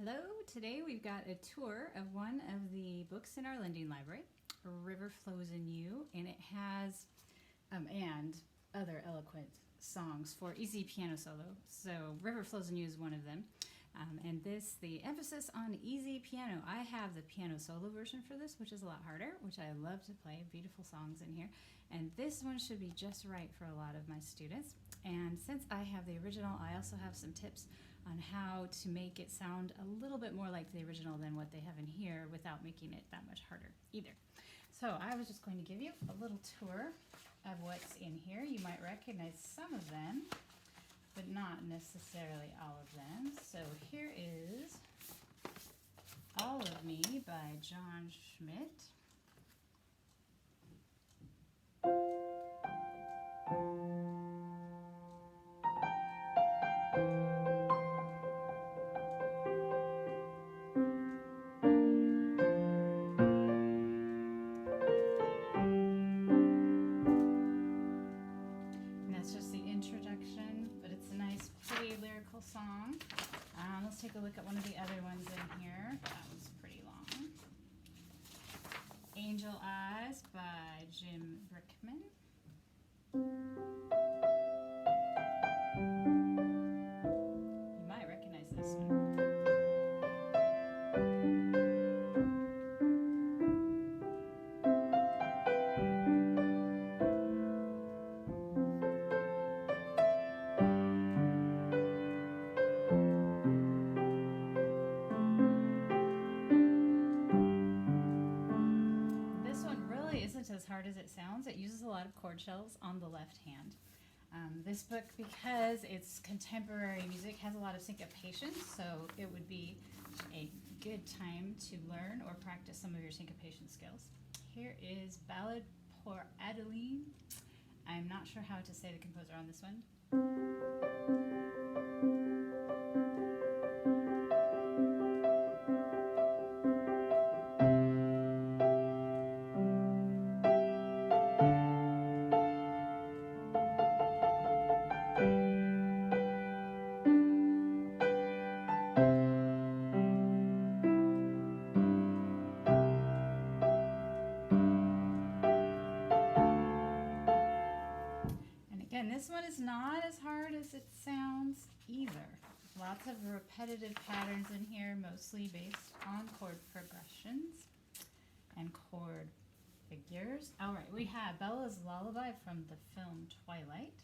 Hello, today we've got a tour of one of the books in our lending library, River Flows in You, and it has, and other eloquent songs for easy piano solo. So River Flows in You is one of them. And the emphasis on easy piano. I have the piano solo version for this, which is a lot harder, which I love to play. Beautiful songs in here. And this one should be just right for a lot of my students. And since I have the original, I also have some tips on how to make it sound a little bit more like the original than what they have in here without making it that much harder either. So I was just going to give you a little tour of what's in here. You might recognize some of them, but not necessarily all of them. So here is All of Me by John Schmidt. Song. Let's take a look at one of the other ones in here. That one's pretty long. Angel Eyes by Jim Brickman. You might recognize this one. As hard as it sounds. It uses a lot of chord shells on the left hand. This book, because it's contemporary music, has a lot of syncopation, so it would be a good time to learn or practice some of your syncopation skills. Here is Ballad pour Adeline. I'm not sure how to say the composer on this one. This one is not as hard as it sounds either. Lots of repetitive patterns in here, mostly based on chord progressions and chord figures. All right, we have Bella's Lullaby from the film Twilight.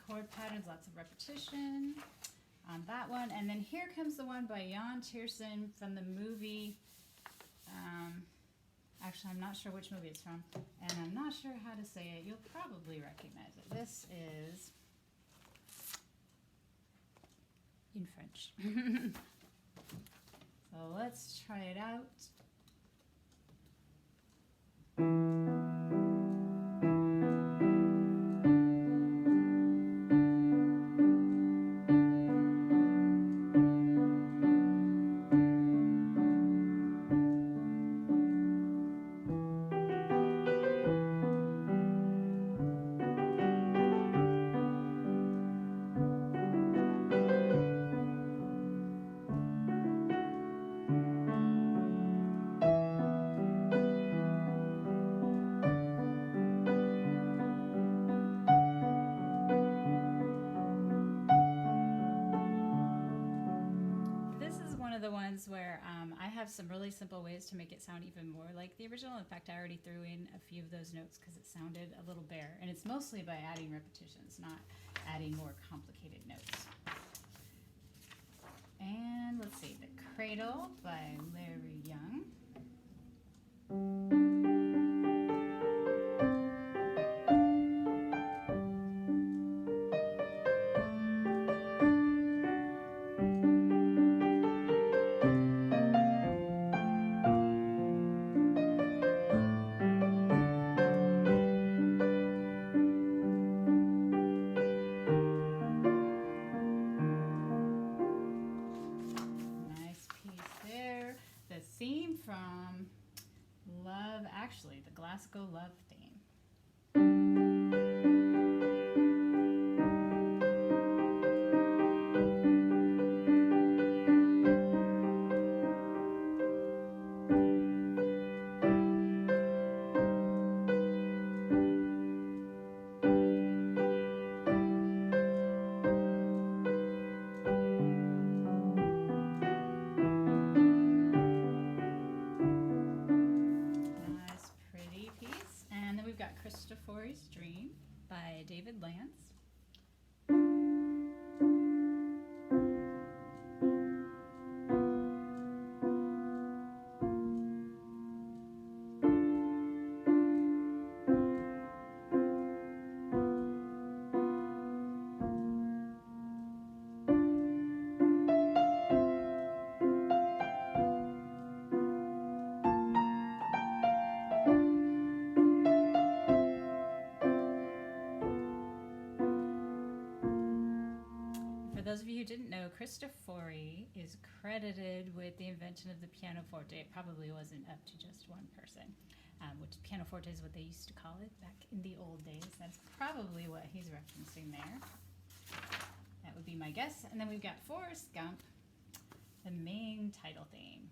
Chord patterns, lots of repetition on that one. And then here comes the one by Yann Tiersen from the movie. Actually, I'm not sure which movie it's from, and I'm not sure how to say it. You'll probably recognize it. This is in French. So let's try it out. Where I have some really simple ways to make it sound even more like the original. In fact, I already threw in a few of those notes because it sounded a little bare, and it's mostly by adding repetitions, not adding more complicated notes. And let's see, The Cradle by Larry Young. from Love Actually, the Glasgow Love theme. Dream by David Lanz. For those of you who didn't know, Cristofori is credited with the invention of the pianoforte. It probably wasn't up to just one person, which pianoforte is what they used to call it back in the old days. That's probably what he's referencing there. That would be my guess. And then we've got Forrest Gump, the main title theme.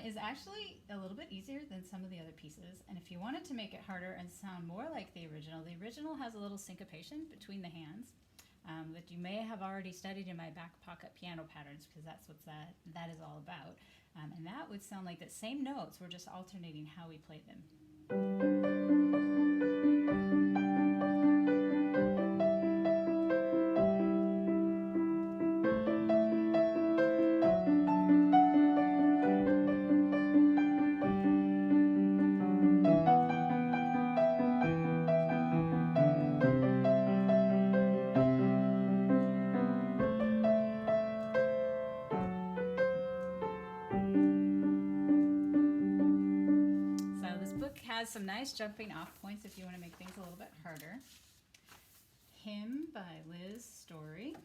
Is actually a little bit easier than some of the other pieces, and if you wanted to make it harder and sound more like the original has a little syncopation between the hands that you may have already studied in my back pocket piano patterns, because that's what that is all about, and that would sound like the same notes, we're just alternating how we played them. Has some nice jumping off points if you want to make things a little bit harder. Hymn by Liz Story.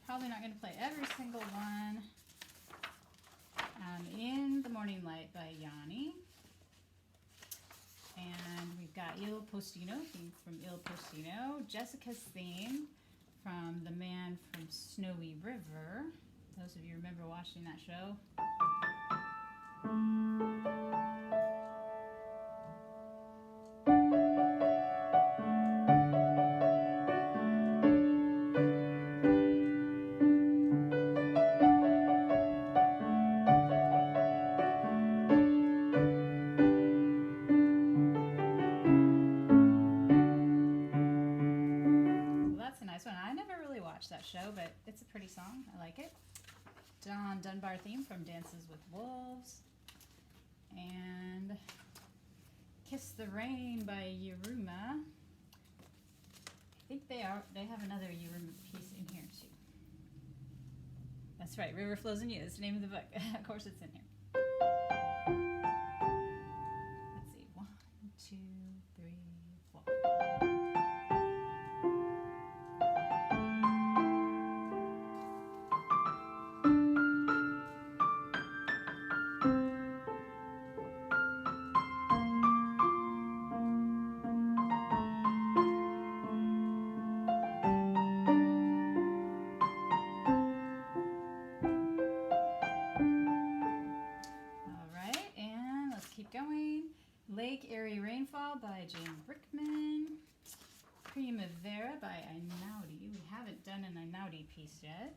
Probably not going to play every single one. In the Morning Light by Yanni. And we've got Il Postino, theme from Il Postino. Jessica's theme from The Man from Snowy River. Those of you remember watching that show. That show, but it's a pretty song. I like it. John Dunbar theme from Dances with Wolves, and Kiss the Rain by Yiruma. I think they have another Yiruma piece in here too. That's right, River Flows in You. That's the name of the book. Of course it's in here. Let's see. 1, 2, 3, 4. done an Einaudi piece yet.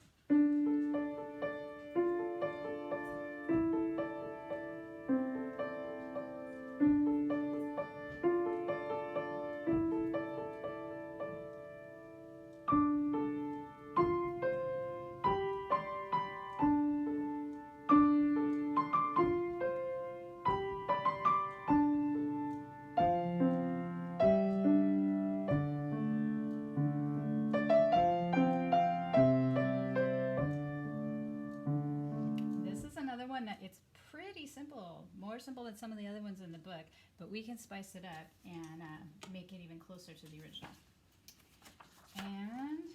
It's pretty simple, more simple than some of the other ones in the book, but we can spice it up and make it even closer to the original. And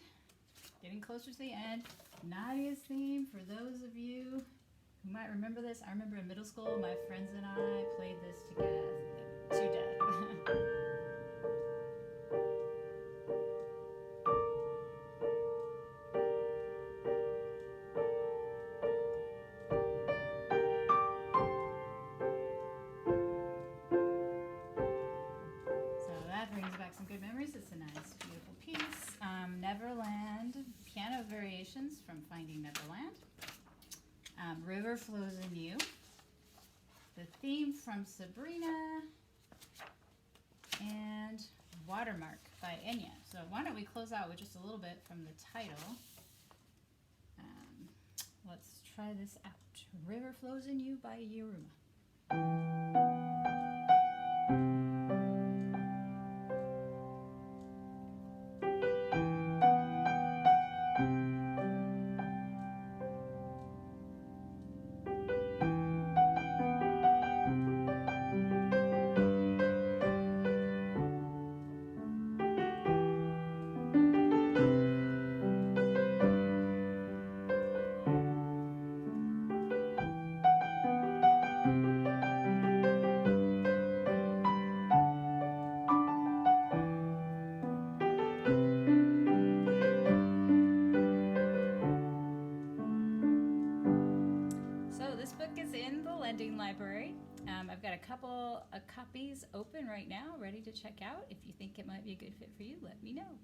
getting closer to the end, Nadia's theme, for those of you who might remember this, I remember in middle school, my friends and I played this together to death. Some good memories. It's a nice, beautiful piece. Neverland piano variations from Finding Neverland. River Flows in You. The theme from Sabrina. And Watermark by Enya. So why don't we close out with just a little bit from the title. Let's try this out. River Flows in You by Yiruma. Library. I've got a couple of copies open right now, ready to check out. If you think it might be a good fit for you, let me know.